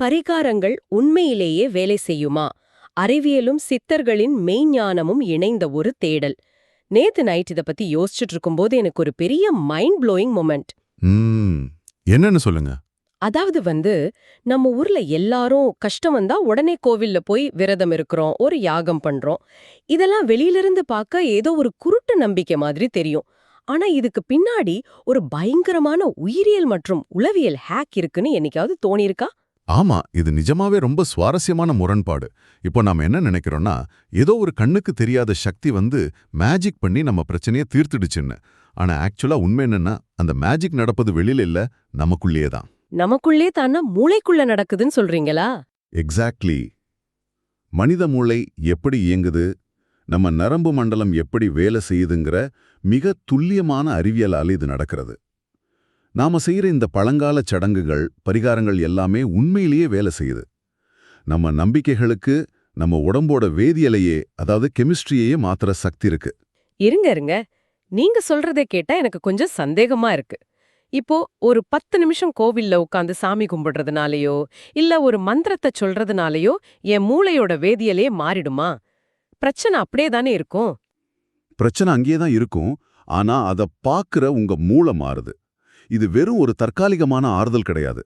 பரிகாரங்கள் உண்மையிலேயே வேலை செய்யுமா? அறிவியலும் சித்தர்களின் மெய்ஞானமும் இணைந்த ஒரு தேடல். நேத்து நைட் இத பத்தி யோசிச்சுட்டு இருக்கும்போது எனக்கு ஒரு பெரிய மைண்ட் ப்ளோயிங் மொமெண்ட். ம் என்னன்னு சொல்லுங்க. அதாவது நம்ம ஊர்ல எல்லாரும் கஷ்டம் வந்தா உடனே கோவில்ல போய் விரதம் இருக்கிறோம், ஒரு யாகம் பண்றோம். இதெல்லாம் வெளியிலிருந்து பார்க்க ஏதோ ஒரு குருட்டு நம்பிக்கை மாதிரி தெரியும். ஆனா இதுக்கு பின்னாடி ஒரு பயங்கரமான உயிரியல் மற்றும் உளவியல் ஹேக் இருக்குன்னு என்னைக்காவது தோணியிருக்கா? ஆமா, இது நிஜமாவே ரொம்ப சுவாரஸ்யமான முரண்பாடு. இப்போ நாம என்ன நினைக்கிறோம்னா, ஏதோ ஒரு கண்ணுக்கு தெரியாத சக்தி வந்து மேஜிக் பண்ணி நம்ம பிரச்சனையை தீர்த்துடுச்சுன்னு. ஆனா ஆக்சுவலா உண்மை என்னன்னா, அந்த மேஜிக் நடப்பது வெளியில இல்ல, நமக்குள்ளேயே தான். நமக்குள்ளே தானா மூளைக்குள்ள நடக்குதுன்னு சொல்றீங்களா? எக்ஸாக்ட்லி. மனித மூளை எப்படி இயங்குது, நம்ம நரம்பு மண்டலம் எப்படி வேலை செய்யுதுங்கிற மிக துல்லியமான அறிவியலால இது நடக்கிறது. நாம செய்யற இந்த பழங்கால சடங்குகள், பரிகாரங்கள் எல்லாமே உண்மையிலேயே வேலை செய்யுது. நம்ம நம்பிக்கைகளுக்கு நம்ம உடம்போட வேதியியலையே, அதாவது கெமிஸ்ட்ரியையே மாத்துற சக்தி இருக்கு. இருங்க. நீங்க சொல்றதை கேட்டா எனக்கு கொஞ்சம் சந்தேகமா இருக்கு. இப்போ ஒரு 10 நிமிஷம் கோவில்ல உட்கார்ந்து சாமி கும்பிடுறதுனாலயோ, இல்ல ஒரு மந்திரத்தை சொல்றதுனாலயோ என் மூளையோட வேதியியலே மாறிடுமா? பிரச்சனை அப்படியே தானே இருக்கும். பிரச்சனை அங்கேயே தான் இருக்கும். ஆனா அதை பார்க்கிற உங்க மூளை மாறுது. இது வெறும் ஒரு தற்காலிகமான ஆறுதல் கிடையாது.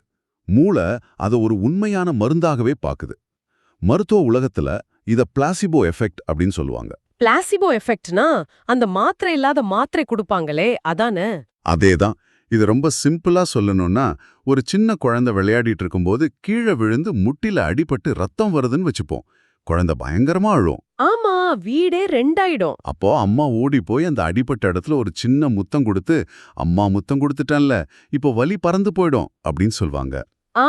மூளை அதை ஒரு உண்மையான மருந்தாகவே பாக்குது. மருத்துவ உலகத்துல இத பிளாசிபோ எஃபெக்ட் அப்படின்னு சொல்லுவாங்க. பிளாசிபோ எஃபெக்ட்னா அந்த மாத்திரை இல்லாத மாத்திரை கொடுப்பாங்களே அதானே? அதேதான். இது ரொம்ப சிம்பிளா சொல்லணும்னா, ஒரு சின்ன குழந்தை விளையாடிட்டு இருக்கும்போது கீழே விழுந்து முட்டில அடிபட்டு ரத்தம் வருதுன்னு வச்சுப்போம். குழந்தை பயங்கரமா அழும். ஆமா, வீடே ரெண்டாயிடும். அப்போ அம்மா ஓடி போய் அந்த அடிபட்ட இடத்துல ஒரு சின்ன முத்தம் கொடுத்து, அம்மா முத்தம் கொடுத்துட்டேன்ல, இப்போ வலி பறந்து போயிடும் அப்படின்னு சொல்வாங்க. ஆ,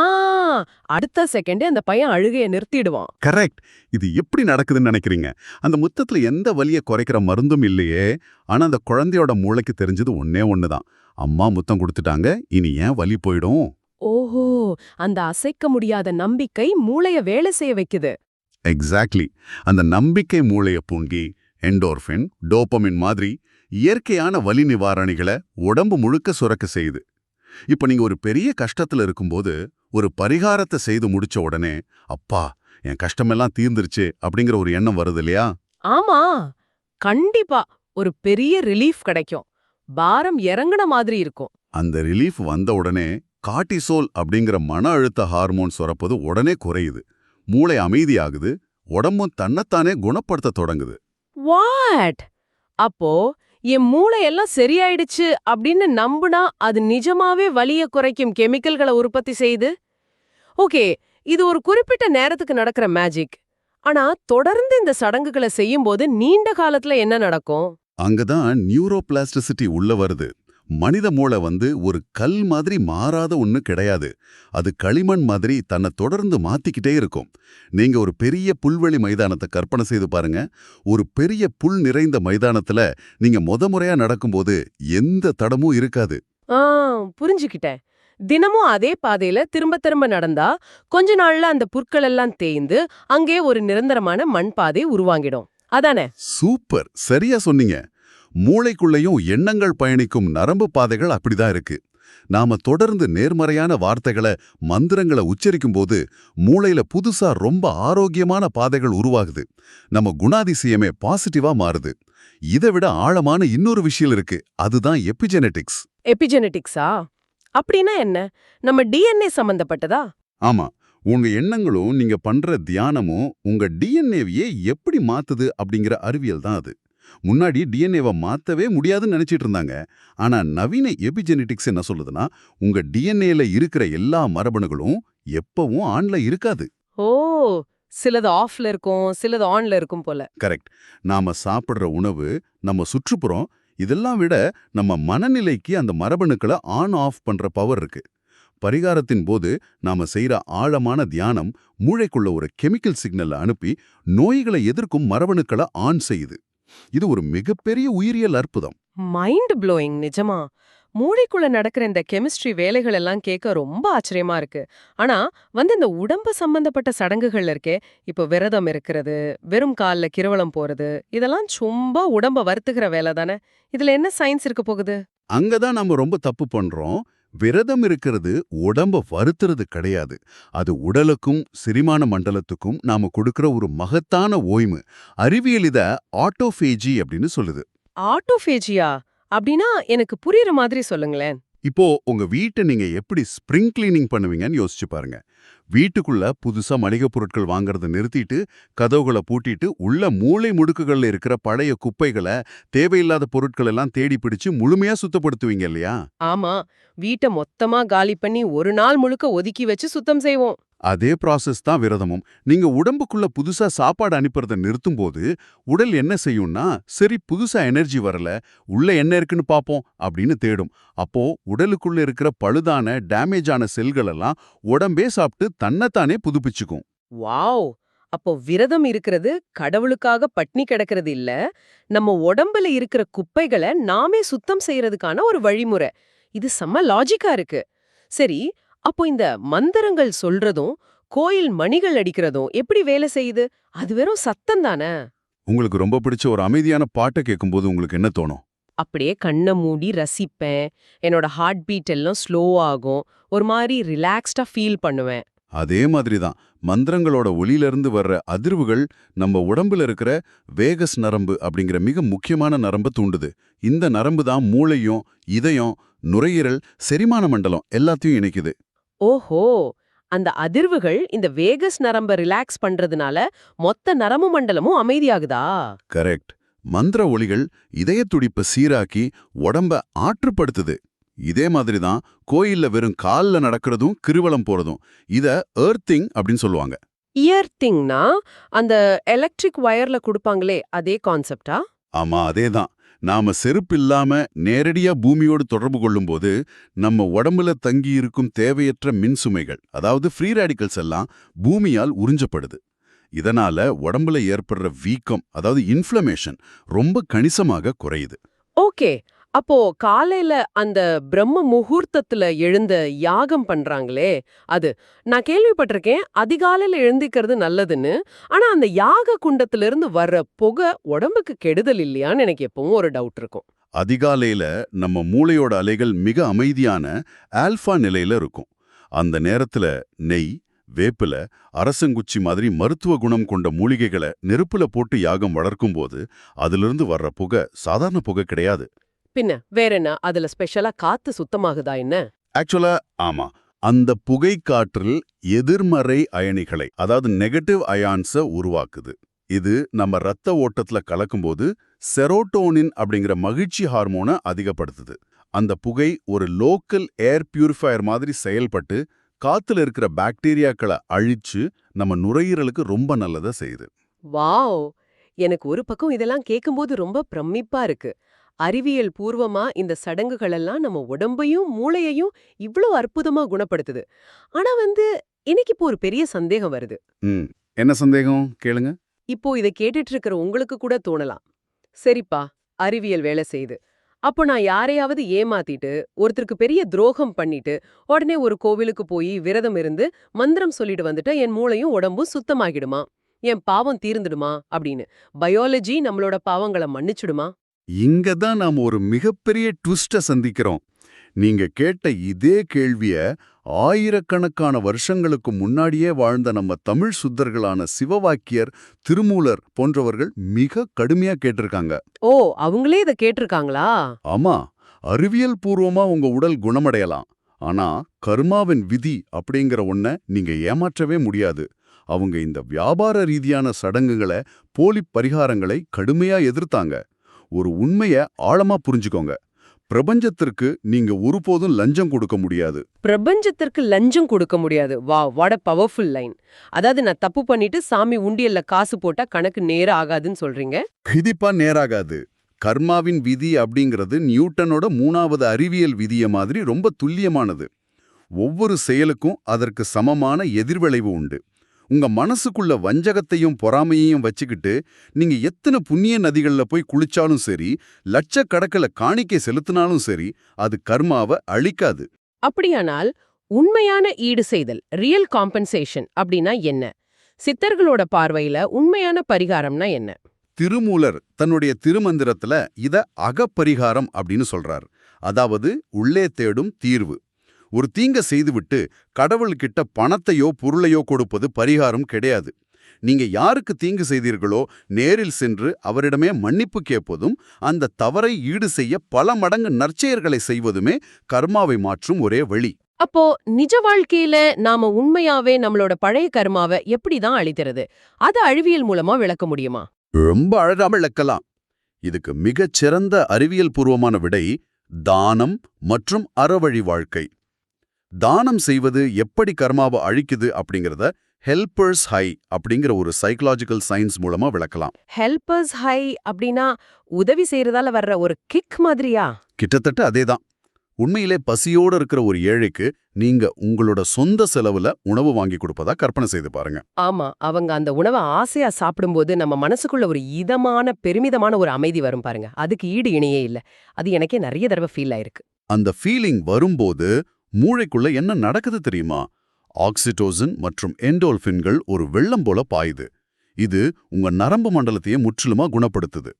அடுத்த செகண்டே அந்த பையன் அழுகைய நிறுத்திடுவான். கரெக்ட். இது எப்படி நடக்குதுன்னு நினைக்கிறீங்க? அந்த முத்தத்துல எந்த வலியை குறைக்கிற மருந்தும் இல்லையே. ஆனா அந்த குழந்தையோட மூளைக்கு தெரிஞ்சது ஒண்ணே ஒண்ணுதான். அம்மா முத்தம் கொடுத்துட்டாங்க, இனி ஏன் வலி போயிடும்? ஓஹோ, அந்த அசைக்க முடியாத நம்பிக்கை மூளைய வேலை செய்ய வைக்குது. எக்ஸாக்ட்லி. அந்த நம்பிக்கை மூளைய பூண்டி எண்டோர்ஃபின், டோபமின் மாதிரி இயற்கையான வலி நிவாரணிகளை உடம்பு முழுக்க சுரக்க செய்யுது. இப்ப நீங்க ஒரு பெரிய கஷ்டத்துல இருக்கும்போது ஒரு பரிகாரத்தை செய்து முடிச்ச உடனே, அப்பா என் கஷ்டமெல்லாம் தீர்ந்துருச்சு அப்படிங்கிற ஒரு எண்ணம் வருது இல்லையா? ஆமா, கண்டிப்பா ஒரு பெரிய ரிலீஃப் கிடைக்கும். பாரம் இறங்குன மாதிரி இருக்கும். அந்த ரிலீஃப் வந்த உடனே கார்ட்டிசோல் அப்படிங்கிற மன அழுத்த ஹார்மோன் சுரப்பது உடனே குறையுது. மூளை அமைதியாகுது, உடம்பும் தன்னைத்தானே குணப்படுத்த தொடங்குது. வாட்? அப்போ என் மூளையெல்லாம் சரியாயிடுச்சு அப்படின்னு நம்புனா அது நிஜமாவே வலிய குறைக்கும் கெமிக்கல்களை உற்பத்தி செய்யுது. ஓகே, இது ஒரு குறிப்பிட்ட நேரத்துக்கு நடக்கிற மேஜிக். ஆனா தொடர்ந்து இந்த சடங்குகளை செய்யும்போது நீண்ட காலத்துல என்ன நடக்கும்? அங்கதான் நியூரோபிளாஸ்டிசிட்டி உள்ள வருது. மனித மூளை வந்து ஒரு கல் மாதிரி மாறாத ஒண்ணு கிடையாது. அது களிமண் மாதிரி தன்னை தொடர்ந்து மாத்திக்கிட்டே இருக்கும். நீங்க ஒரு பெரிய புல்வெளி மைதானத்தை கற்பனை செய்து பாருங்க. ஒரு பெரிய புல் நிறைந்த மைதானத்துல நீங்க முறையா நடக்கும்போது எந்த தடமும் இருக்காது. ஆ, புரிஞ்சுக்கிட்டேன். தினமும் அதே பாதையில திரும்ப திரும்ப நடந்தா கொஞ்ச நாள்ல அந்த புற்கள் எல்லாம் தேய்ந்து அங்கே ஒரு நிரந்தரமான மண் பாதை உருவாங்கிடும். அதானே? சூப்பர், சரியா சொன்னீங்க. மூளைக்குள்ளேயும் எண்ணங்கள் பயணிக்கும் நரம்பு பாதைகள் அப்படிதான் இருக்கு. நாம தொடர்ந்து நேர்மறையான வார்த்தைகளை, மந்திரங்களை உச்சரிக்கும் போது மூளையில புதுசா ரொம்ப ஆரோக்கியமான பாதைகள் உருவாகுது. நம்ம குணாதிசயமே பாசிட்டிவா மாறுது. இதை விட ஆழமான இன்னொரு விஷயம் இருக்கு. அதுதான் எபிஜெனெட்டிக்ஸ். எபிஜெனெட்டிக்ஸா? அப்படின்னா என்ன? நம்ம டிஎன்ஏ சம்பந்தப்பட்டதா? ஆமா, உங்க எண்ணங்களும் நீங்க பண்ற தியானமும் உங்க டிஎன்ஏவையே எப்படி மாத்துது அப்படிங்கிற அறிவியல் தான் அது. முன்னாடி டிஎன்ஏவை மாத்தவே முடியாதுன்னு நினைச்சிட்டு இருந்தாங்க. ஆனா நவீன எபிஜெனெட்டிக்ஸ் என்ன சொல்லுதுன்னா, உங்க டிஎன்ஏல இருக்கிற எல்லா மரபணுகளும் எப்பவும் ஆன்ல இருக்காது. ஓ, சிலது ஆஃப்ல இருக்கும், சிலது ஆன்ல இருக்கும் போல. கரெக்ட். நாம சாப்பிடுற உணவு, நம்ம சுற்றுப்புறம், இதெல்லாம் விட நம்ம மனநிலைக்கு அந்த மரபணுக்களை ஆன் ஆஃப் பண்ற பவர் இருக்கு. பரிகாரத்தின் போது நாம செய்யற ஆழமான தியானம் மூளைக்குள்ள ஒரு கெமிக்கல் சிக்னலை அனுப்பி நோய்களை எதிர்க்கும் மரபணுக்களை ஆன் செய்யுது. இது ஒரு மிகப்பெரிய உயிரியல் அற்புதம். மைண்ட் ப்ளோயிங் நிஜமா. மூளைக்குள்ள நடக்கிற இந்த கெமிஸ்ட்ரி வேலைகள் எல்லாம் கேட்க ரொம்ப ஆச்சரியமா இருக்கு. ஆனா இந்த உடம்பு சம்பந்தப்பட்ட சடங்குகள் இருக்கே, இப்போ விரதம் இருக்கிறது, வெறும் கால்ல கிரவலம் போறது, இதெல்லாம் சும்மா உடம்ப வருத்துகிற வேலை தானே. இதுல என்ன சயின்ஸ் இருக்க போகுது? அங்கதான் நம்ம ரொம்ப தப்பு பண்றோம். விரதம் இருக்கிறது உடம்ப வருத்துறது கிடையாது. அது உடலுக்கும் செரிமான மண்டலத்துக்கும் நாம கொடுக்கிற ஒரு மகத்தான ஓய்வு. அறிவியல் இத ஆட்டோஃபேஜி அப்படின்னு சொல்லுது. ஆட்டோஃபேஜியா அப்படின்னா எனக்கு புரியுற மாதிரி சொல்லுங்களேன். இப்போ உங்க வீட்டை நீங்க எப்படி ஸ்ப்ரிங் கிளீனிங் பண்ணுவீங்கன்னு யோசிச்சு பாருங்க. வீட்டுக்குள்ள புதுசா மளிகை பொருட்கள் வாங்குறத நிறுத்திட்டு, கதவுகளை பூட்டிட்டு, உள்ள மூலை முடுக்குகள்ல இருக்கிற பழைய குப்பைகளை, தேவையில்லாத பொருட்கள் எல்லாம் தேடி பிடிச்சு முழுமையா சுத்தப்படுத்துவீங்க இல்லையா? ஆமா, வீட்டை மொத்தமா காலி பண்ணி ஒரு நாள் முழுக்க ஒதுக்கி வச்சு சுத்தம் செய்வோம். அதே ப்ராசஸ் தான் விரதமும். நீங்க உடம்புக்குள்ள புதுசா சாப்பாடு அனுப்புறத நிறுத்தும்போது உடல் என்ன செய்யும்னா, சரி புதுசா எனர்ஜி வரல, உள்ள என்ன இருக்குன்னு பாப்போம் அப்படின்னு தேடும். அப்போ உடலுக்குள்ள இருக்கிற பழுதான டேமேஜ் ஆன செல்கள் எல்லாம் உடம்பே சாப்பிட்டு தன்னைத்தானே புதுப்பிச்சுக்கும். வாவ்! அப்போ விரதம் இருக்கிறது கடவுளுக்காக பட்னி கிடக்கிறது இல்ல, நம்ம உடம்புல இருக்கிற குப்பைகளை நாமே சுத்தம் செய்யறதுக்கான ஒரு வழிமுறை. இது செம்ம லாஜிக்கா இருக்கு. சரி, அப்போ இந்த மந்திரங்கள் சொல்றதும் கோயில் மணிகள் அடிக்கிறதும் எப்படி வேலை செய்யுது? அது வெறும் சத்தம் தானே? உங்களுக்கு ரொம்ப பிடிச்ச ஒரு அமைதியான பாட்டை கேட்கும்போது உங்களுக்கு என்ன தோணும்? அப்படியே கண்ணை மூடி ரசிப்பேன். என்னோட ஹார்ட் பீட் எல்லாம் ஸ்லோ ஆகும். ஒரு மாதிரி ரிலாக்ஸ்டா ஃபீல் பண்ணுவேன். அதே மாதிரி தான் மந்திரங்களோட ஒளியிலிருந்து வர்ற அதிர்வுகள் நம்ம உடம்புல இருக்கிற வேகஸ் நரம்பு அப்படிங்கிற மிக முக்கியமான நரம்பை தூண்டுது. இந்த நரம்பு தான் மூளையும் இதயம், நுரையீரல், செரிமான மண்டலம் எல்லாத்தையும் இணைக்குது. ஓஹோ! அந்த அதிர்வுகள் இந்த வேகஸ் நரம்ப ரிலாக்ஸ் பண்றதுனால மொத்த நரம்பு மண்டலமும் அமைதியாகுதா? கரெக்ட். மந்திர ஒலிகள் இதய துடிப்பை சீராக்கி உடம்ப ஆற்றுப்படுத்துது. இதே மாதிரி தான் கோயில்ல வெறும் கால்ல நடக்கிறதும் கிருவலம் போறதும். இத எர்த்திங் அப்படின்னு சொல்லுவாங்க. இயர்த்திங்னா அந்த எலக்ட்ரிக் வயர்ல குடுப்பாங்களே அதே கான்செப்டா? ஆமா, அதேதான். நாம செருப்பு இல்லாம நேரடியா பூமியோடு தொடர்பு கொள்ளும்போது நம்ம உடம்புல தங்கி இருக்கும் தேவையற்ற மின்சுமைகள், அதாவது ஃப்ரீ ரேடிக்கல்ஸ் எல்லாம் பூமியால் உறிஞ்சப்படுது. இதனால உடம்புல ஏற்படுற வீக்கம், அதாவது இன்ஃப்ளமேஷன் ரொம்ப கணிசமாக குறையுது. ஓகே. அப்போ காலையில அந்த பிரம்ம முகூர்த்தத்துல எழுந்த யாகம் பண்றாங்களே, அது நான் கேள்விப்பட்டிருக்கேன். அதிகாலையில எழுந்திக்கிறது நல்லதுன்னு. ஆனா அந்த யாக குண்டத்திலிருந்து வர்ற புகை உடம்புக்கு கெடுதல் இல்லையான்னு எனக்கு எப்பவும் ஒரு டவுட் இருக்கும். அதிகாலையில நம்ம மூளையோட அலைகள் மிக அமைதியான ஆல்ஃபா நிலையில இருக்கும். அந்த நேரத்துல நெய், வேப்பில, அரசங்குச்சி மாதிரி மருத்துவ குணம் கொண்ட மூலிகைகளை நெருப்புல போட்டு யாகம் வளர்க்கும்போது அதிலிருந்து வர்ற புகை சாதாரண புகை கிடையாது. பின்ன வேற என்ன? அதுல ஸ்பெஷலா காத்து சுத்தமாகுதா என்ன? ஆக்சுவலா ஆமா. அந்த புகை காற்றில் எதிர்மறை அயனிகளை, அதாவது நெகட்டிவ் அயான்ஸை உருவாக்குது. இது நம்ம ரத்த ஓட்டத்துல கலக்கும்போது செரோட்டோனின் அப்படிங்கிற மகிழ்ச்சி ஹார்மோனை அதிகப்படுத்துது. அந்த புகை ஒரு லோக்கல் ஏர் பியூரிஃபையர் மாதிரி செயல்பட்டு காத்துல இருக்கிற பாக்டீரியாக்களை அழிச்சு நம்ம நுரையீரலுக்கு ரொம்ப நல்லதை செய்யுது. வாவ்! எனக்கு ஒரு பக்கம் இதெல்லாம் கேட்கும்போது ரொம்ப பிரமிப்பா இருக்கு. அறிவியல் பூர்வமா இந்த சடங்குகள் எல்லாம் நம்ம உடம்பையும் மூளையையும் இவ்ளோ அற்புதமா குணப்படுத்துது. ஆனா எனக்கு இப்போ ஒரு பெரிய சந்தேகம் வருது. என்ன சந்தேகம் கேளுங்க. இப்போ இத கேட்டுட்டு இருக்கிற உங்களுக்கு கூட தோணலாம். சரிப்பா, அறிவியல் வேலை செய்யுது. அப்போ நான் யாரையாவது ஏமாத்திட்டு, ஒருத்தருக்கு பெரிய துரோகம் பண்ணிட்டு, உடனே ஒரு கோவிலுக்கு போய் விரதம் இருந்து மந்திரம் சொல்லிட்டு வந்துட்டா என் மூளையும் உடம்பும் சுத்தமாகிடுமா? என் பாவம் தீர்ந்துடுமா? அப்படின்னு பயாலஜி நம்மளோட பாவங்களை மன்னிச்சுடுமா? இங்க தான் நாம ஒரு மிகப்பெரிய ட்விஸ்ட சந்திக்கிறோம். நீங்க கேட்ட இதே கேள்விய ஆயிரக்கணக்கான வருஷங்களுக்கு முன்னாடியே வாழ்ந்த நம்ம தமிழ் சுத்தர்களான சிவவாக்கியர், திருமூலர் போன்றவர்கள் மிக கடுமையா கேட்டிருக்காங்க. ஓ, அவங்களே இத கேட்டிருக்காங்களா? ஆமா, அறிவியல் பூர்வமா உங்க உடல் குணமடையலாம். ஆனா கர்மாவின் விதி அப்படிங்கிற ஒன்ன நீங்க ஏமாற்றவே முடியாது. அவங்க இந்த வியாபார ரீதியான சடங்குகளை, போலி பரிகாரங்களை கடுமையா எதிர்த்தாங்க. ஒரு உண்மைய ஆழமா புரிஞ்சுக்கோங்க. பிரபஞ்சத்திற்கு நீங்க ஒருபோதும் லஞ்சம் கொடுக்க முடியாது. பிரபஞ்சத்திற்கு லஞ்சம் கொடுக்க முடியாது. Wow, what a powerful line. அதாவது நான் தப்பு பண்ணிட்டு சாமி உண்டியல்ல காசு போட்டா கணக்கு நேரா ஆகாதுன்னு சொல்றீங்க? கண்டிப்பா நேராகாது. கர்மாவின் விதி அப்படிங்கிறது நியூட்டனோட 3வது அறிவியல் விதிய மாதிரி ரொம்ப துல்லியமானது. ஒவ்வொரு செயலுக்கும் அதற்கு சமமான எதிர்விளைவு உண்டு. உங்க மனசுக்குள்ள வஞ்சகத்தையும் பொறாமையையும் வச்சுக்கிட்டு நீங்க எத்தனை புண்ணிய நதிகள்ல போய் குளிச்சாலும் சரி, லட்சக்கணக்கில் காணிக்கை செலுத்தினாலும் சரி, அது கர்மாவை அழிக்காது. அப்படியானால் உண்மையான ஈடு செய்தல், ரியல் காம்பன்சேஷன் அப்படின்னா என்ன? சித்தர்களோட பார்வையில உண்மையான பரிகாரம்னா என்ன? திருமூலர் தன்னுடைய திருமந்திரத்துல இத அகப்பரிகாரம் அப்படின்னு சொல்றார். அதாவது உள்ளே தேடும் தீர்வு. ஒரு தீங்க செய்துவிட்டு கடவுள்கிட்ட பணத்தையோ பொருளையோ கொடுப்பது பரிகாரம் கிடையாது. நீங்க யாருக்கு தீங்கு செய்தீர்களோ நேரில் சென்று அவரிடமே மன்னிப்பு கேட்பதும் அந்த தவறை ஈடு செய்ய பல மடங்கு நற்செயல்களை செய்வதுமே கர்மாவை மாற்றும் ஒரே வழி. அப்போ நிஜ வாழ்க்கையில நாம உண்மையாவே நம்மளோட பழைய கர்மாவை எப்படிதான் அழிக்கிறது? அது அறிவியல் மூலமா விளக்க முடியுமா? ரொம்ப அழகா விளக்கலாம். இதுக்கு மிகச் சிறந்த அறிவியல் பூர்வமான விடை தானம் மற்றும் அறவழி வாழ்க்கை. தானம் செய்வது எப்படி கர்மாவை அழிக்குது அப்படிங்கறத ஹெல்பர்ஸ் ஹை அப்படிங்கிற ஒரு சைக்கலாஜிக்கல் சயின்ஸ் மூலமா விளக்கலாம். ஹெல்பர்ஸ் ஹை அப்படின்னா உதவி செய்யறதால வர்ற ஒரு கிக் மாதிரியா? கிட்டத்தட்ட அதேதான். உண்மையிலே பசியோட இருக்கிற ஒரு ஏழைக்கு நீங்க உங்களோட சொந்த செலவுல உணவு வாங்கி கொடுப்பதா கற்பனை செய்து பாருங்க. ஆமா, அவங்க அந்த உணவை ஆசையா சாப்பிடும்போது நம்ம மனசுக்குள்ள ஒரு இதமான பெருமிதமான ஒரு அமைதி வரும் பாருங்க. அதுக்கு ஈடு இணையே இல்ல. அது எனக்கே நிறைய தடவை ஃபீல் ஆயிருக்கு. அந்த ஃபீலிங் வரும்போது மூளைக்குள்ள என்ன நடக்குது தெரியுமா? ஆக்சிடோசின் மற்றும் எண்டோல்ஃபின்கள் ஒரு வெள்ளம் போல பாயுது. இது உங்க நரம்பு மண்டலத்தையே முற்றிலுமா குணப்படுத்துது.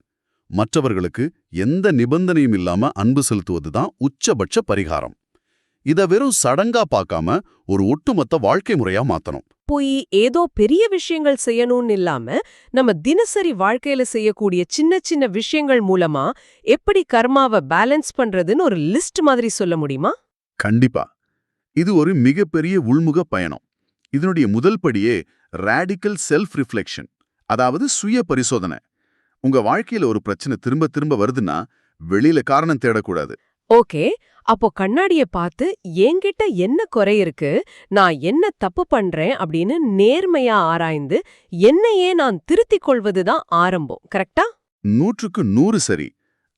மற்றவர்களுக்கு எந்த நிபந்தனையும் இல்லாம அன்பு செலுத்துவதுதான் உச்சபட்ச பரிகாரம். இத வெறும் சடங்கா பார்க்காம ஒரு ஒட்டுமொத்த வாழ்க்கை முறையா மாத்தணும். போய் ஏதோ பெரிய விஷயங்கள் செய்யணும்னு இல்லாம நம்ம தினசரி வாழ்க்கையில செய்யக்கூடிய சின்ன சின்ன விஷயங்கள் மூலமா எப்படி கர்மாவை பேலன்ஸ் பண்றதுன்னு ஒரு லிஸ்ட் மாதிரி சொல்ல முடியுமா? கண்டிப்பா. இது ஒரு மிகப்பெரிய உள்முக பயணம். இதனுடைய முதல் படியே ராடிக்கல் செல்ஃப் ரிஃப்ளெக்ஷன், அதாவது சுய பரிசோதனை. உங்க வாழ்க்கையில ஒரு பிரச்சனை திரும்ப திரும்ப வருதுன்னா வெளியில காரணம் தேடக்கூடாது. ஓகே, அப்போ கண்ணாடிய பார்த்து என்கிட்ட என்ன குறை இருக்கு, நான் என்ன தப்பு பண்றேன் அப்படின்னு நேர்மையா ஆராய்ந்து என்னையே நான் திருத்திக் கொள்வதுதான் ஆரம்பம். கரெக்டா? 100க்கு 100 சரி.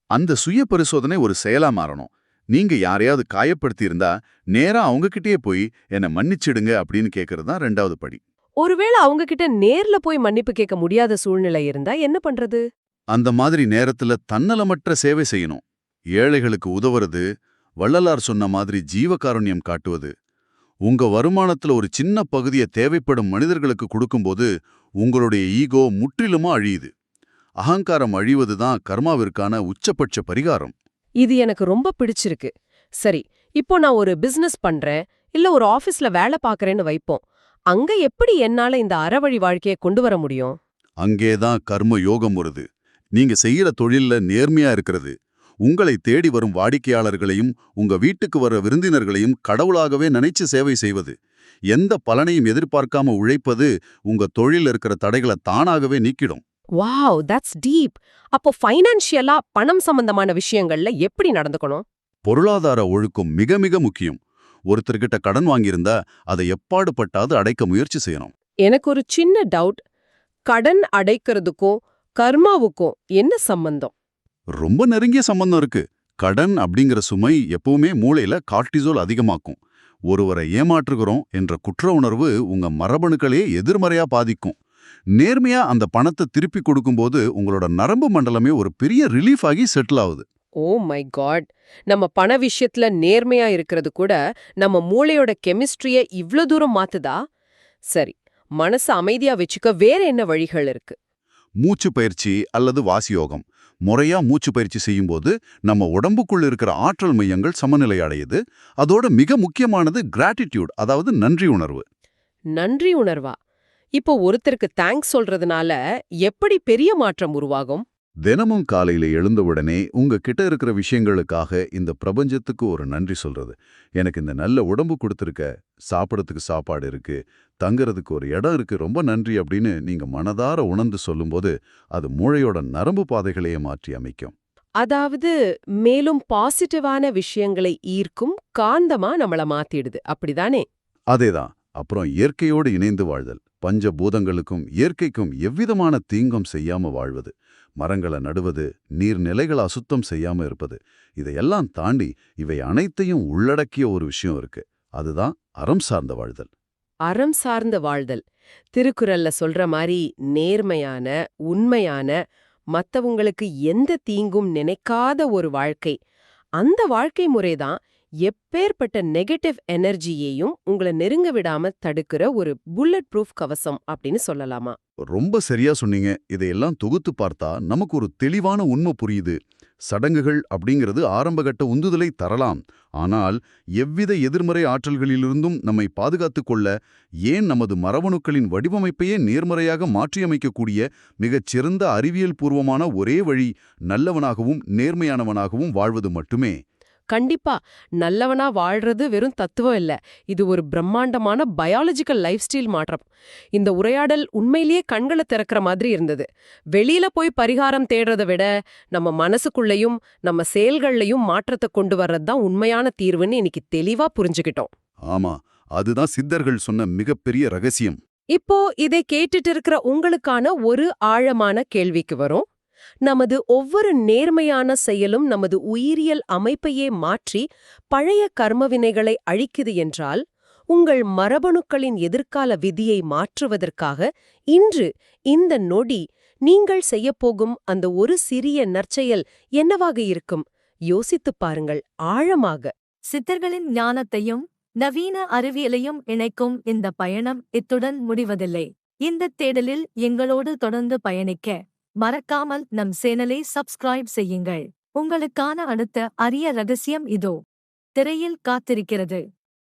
அந்த சுய பரிசோதனை ஒரு செயலா மாறணும். நீங்க யாரையாவது காயப்படுத்தி இருந்தா நேரா அவங்க கிட்டயே போய் என்ன மன்னிச்சிடுங்க அப்படின்னு கேட்கறது தான் 2வது படி. ஒருவேளை அவங்க கிட்ட நேர்ல போய் மன்னிப்பு கேட்க முடியாத சூழ்நிலை இருந்தா என்ன பண்றது? அந்த மாதிரி நேரத்துல தன்னலமற்ற சேவை செய்யணும். ஏழைகளுக்கு உதவுறது, வள்ளலார் சொன்ன மாதிரி ஜீவகாருண்யம் காட்டுவது. உங்க வருமானத்துல ஒரு சின்ன பகுதியை தேவைப்படும் மனிதர்களுக்கு கொடுக்கும்போது உங்களுடைய ஈகோ முற்றிலுமா அழியுது. அகங்காரம் அழிவதுதான் கர்மாவிற்கான உச்சபட்ச பரிகாரம். இது எனக்கு ரொம்ப பிடிச்சிருக்கு. சரி, இப்போ நான் ஒரு பிசினஸ் பண்றேன், இல்ல ஒரு ஆபீஸ்ல வேலை பார்க்கறேன்னு வைப்போம். அங்க எப்படி என்னால இந்த அறவழி வாழ்க்கையை கொண்டு வர முடியும்? அங்கேதான் கர்ம யோகம் வருது. நீங்க செய்யற தொழில்ல நேர்மையா இருக்கிறது, உங்களை தேடி வரும் வாடிக்கையாளர்களையும் உங்க வீட்டுக்கு வர விருந்தினர்களையும் கடவுளாகவே நினைச்சு சேவை செய்வது, எந்த பலனையும் எதிர்பார்க்காம உழைப்பது உங்க தொழில் இருக்கிற தடைகளை தானாகவே நீக்கிடும். Wow, that's deep. அப்போ ஃபைனான்ஷியலா பணம் சம்பந்தமான விஷயங்கள்ல எப்படி நடந்துக்கணும்? பொருளாதார ஒழுக்கம் மிக மிக முக்கியம். ஒருத்தர்கிட்ட கடன் வாங்கியிருந்தா அதை எப்பாடுபட்டாவது அடைக்க முயற்சி செய்யணும். எனக்கு ஒரு சின்ன டவுட். கடன் அடைக்கிறதுக்கும் கர்மாவுக்கும் என்ன சம்பந்தம்? ரொம்ப நெருங்கிய சம்பந்தம் இருக்கு. கடன் அப்படிங்கிற சுமை எப்பவுமே மூளையில கார்டிசோல் அதிகமாக்கும். ஒருவரை ஏமாற்றுகிறோம் என்ற குற்ற உணர்வு உங்க மரபணுக்களே எதிர்மறையா பாதிக்கும். நேர்மையா அந்த பணத்தை திருப்பி கொடுக்கும்போது உங்களோட நரம்பு மண்டலமே ஒரு பெரிய ரிலீஃப் ஆகி செட்டில் ஆகுது. ஓ மை காட், நம்ம பண விஷயத்துல நேர்மையா இருக்கிறது கூட நம்ம மூளையோட கெமிஸ்ட்ரிய இவ்ளோ தூரம் மாத்துதா? சரி, மனசு அமைதியா வச்சுக்க வேற என்ன வழிகள் இருக்கு? மூச்சு பயிற்சி அல்லது வாசியோகம். முறையா மூச்சு பயிற்சி செய்யும்போது நம்ம உடம்புக்குள்ள இருக்கிற ஆற்றல் மையங்கள் சமநிலை அடையுது. அதோட மிக முக்கியமானது கிராட்டிடியூட், அதாவது நன்றி உணர்வு. நன்றி உணர்வா? இப்போ ஒருத்தருக்கு தேங்க்ஸ் சொல்றதுனால எப்படி பெரிய மாற்றம் உருவாகும்? தினமும் காலையில எழுந்தவுடனே உங்க கிட்ட இருக்கிற விஷயங்களுக்காக இந்த பிரபஞ்சத்துக்கு ஒரு நன்றி சொல்றது. எனக்கு இந்த நல்ல உடம்பு கொடுத்துருக்க, சாப்பிடறதுக்கு சாப்பாடு இருக்கு, தங்குறதுக்கு ஒரு இடம் இருக்கு, ரொம்ப நன்றி அப்படின்னு நீங்க மனதார உணர்ந்து சொல்லும்போது அது மூளையோட நரம்பு பாதைகளையே மாற்றி அமைக்கும். அதாவது மேலும் பாசிட்டிவான விஷயங்களை ஈர்க்கும் காந்தமா நம்மள மாத்திடுது, அப்படிதானே? அதேதான். அப்புறம் இயற்கையோடு இணைந்து வாழ்தல். பஞ்சபூதங்களுக்கும் இயற்கைக்கும் எவ்விதமான தீங்கும் செய்யாம வாழ்வது, மரங்களை நடுவது, நீர்நிலைகளை அசுத்தம் செய்யாம இருப்பது, இதையெல்லாம் தாண்டி இவை அனைத்தையும் உள்ளடக்கிய ஒரு விஷயம் இருக்கு. அதுதான் அறம் சார்ந்த வாழ்தல். அறம் சார்ந்த வாழ்தல். திருக்குறள்ல சொல்ற மாதிரி நேர்மையான, உண்மையான, மத்தவங்களுக்கு எந்த தீங்கும் நினைக்காத ஒரு வாழ்க்கை. அந்த வாழ்க்கை முறைதான் எப்பேற்பட்ட நெகட்டிவ் எனர்ஜியையும் உங்களை நெருங்க விடாம தடுக்கிற ஒரு புல்லட் ப்ரூஃப் கவசம் அப்படின்னு சொல்லலாமா? ரொம்ப சரியா சொன்னீங்க. இதையெல்லாம் தொகுத்து பார்த்தா நமக்கு ஒரு தெளிவான உண்மை புரியுது. சடங்குகள் அப்படிங்கிறது ஆரம்பகட்ட உந்துதலை தரலாம், ஆனால் எவ்வித எதிர்மறை ஆற்றல்களிலிருந்தும் நம்மை பாதுகாத்துக் கொள்ள, ஏன் நமது மரபணுக்களின் வடிவமைப்பையே நேர்மறையாக மாற்றியமைக்கக்கூடிய மிகச்சிறந்த அறிவியல் பூர்வமான ஒரே வழி நல்லவனாகவும் நேர்மையானவனாகவும் வாழ்வது மட்டுமே. கண்டிப்பா நல்லவனா வாழ்றது வெறும் தத்துவம் இல்ல, இது ஒரு பிரம்மாண்டமான பயாலஜிக்கல் லைஃப் ஸ்டைல் மாற்றம். இந்த உரையாடல் உண்மையிலேயே கண்களை திறக்கிற மாதிரி இருந்தது. வெளியில போய் பரிகாரம் தேடுறதை விட நம்ம மனசுக்குள்ளேயும் நம்ம செயல்கள்லயும் மாற்றத்தை கொண்டு வர்றது தான் உண்மையான தீர்வுன்னு இன்னைக்கு தெளிவா புரிஞ்சுக்கிட்டோம். ஆமா, அதுதான் சித்தர்கள் சொன்ன மிகப்பெரிய ரகசியம். இப்போ இதை கேட்டுட்டு இருக்கிற உங்களுக்கான ஒரு ஆழமான கேள்விக்கு வரும். நமது ஒவ்வொரு நேர்மையான செயலும் நமது உயிரியல் அமைப்பையே மாற்றி பழைய கர்மவினைகளை அழிக்குது என்றால், உங்கள் மரபணுக்களின் எதிர்கால விதியை மாற்றுவதற்காக இன்று இந்த நொடி நீங்கள் செய்யப்போகும் அந்த ஒரு சிறிய நற்செயல் என்னவாக இருக்கும்? யோசித்துப் பாருங்கள் ஆழமாக. சித்தர்களின் ஞானத்தையும் நவீன அறிவியலையும் இணைக்கும் இந்த பயணம் இத்துடன் முடிவதில்லை. இந்த தேடலில் எங்களோடு தொடர்ந்து பயணிக்க மறக்காமல் நம் சேனலை சப்ஸ்கிரைப் செய்யுங்கள். உங்களுக்கான அடுத்த அரிய ரகசியம் இதோ திரையில் காத்திருக்கிறது.